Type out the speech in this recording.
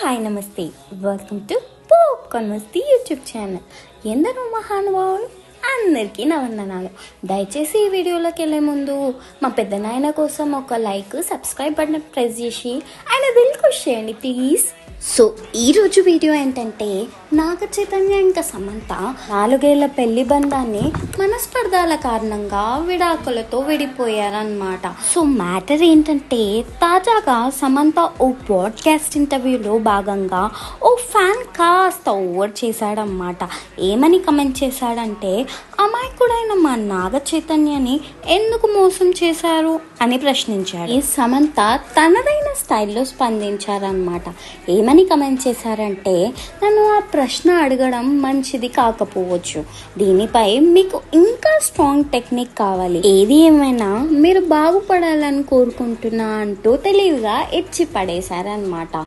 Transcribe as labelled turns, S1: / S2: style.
S1: Hi నమస్తే, welcome to popcorn Masti YouTube channel. ఎందరో మహానుభావులు అందరికీ నా వందనాలు. దయచేసి ఈ వీడియోలోకి వెళ్ళే ముందు మా పెద్ద నాయన కోసం ఒక లైక్, సబ్స్క్రైబ్ బటన్ ప్రెస్ చేసి ఆయన దిల్ ఖుష్ చేయండి ప్లీజ్. సో ఈరోజు వీడియో ఏంటంటే, నాగ చైతన్య ఇంకా సమంత 4 ఏళ్ల పెళ్లి బంధాన్ని మనస్పర్ధాల కారణంగా విడాకులతో విడిపోయారన్నమాట. సో మ్యాటర్ ఏంటంటే, తాజాగా సమంత ఓ పాడ్కాస్ట్ ఇంటర్వ్యూలో భాగంగా ఓ ఫ్యాన్ కాస్త ఓవర్ చేశాడన్నమాట. ఏమని కమెంట్ చేశాడంటే, అమాయకుడైన మా నాగ చైతన్యని ఎందుకు మోసం చేశారు అని ప్రశ్నించాడు. ఈ సమంత తనదైన స్టైల్లో స్పందించారన్నమాట. ఏమని కమెంట్ చేశారంటే, నన్ను ఆ ప్రశ్న అడగడం మంచిది కాకపోవచ్చు, దీనిపై మీకు ఇంకా స్ట్రాంగ్ టెక్నిక్ కావాలి, ఏది ఏమైనా మీరు బాగుపడాలని కోరుకుంటున్నా అంటూ తెలివిగా ఎచ్చి పడేశారనమాట.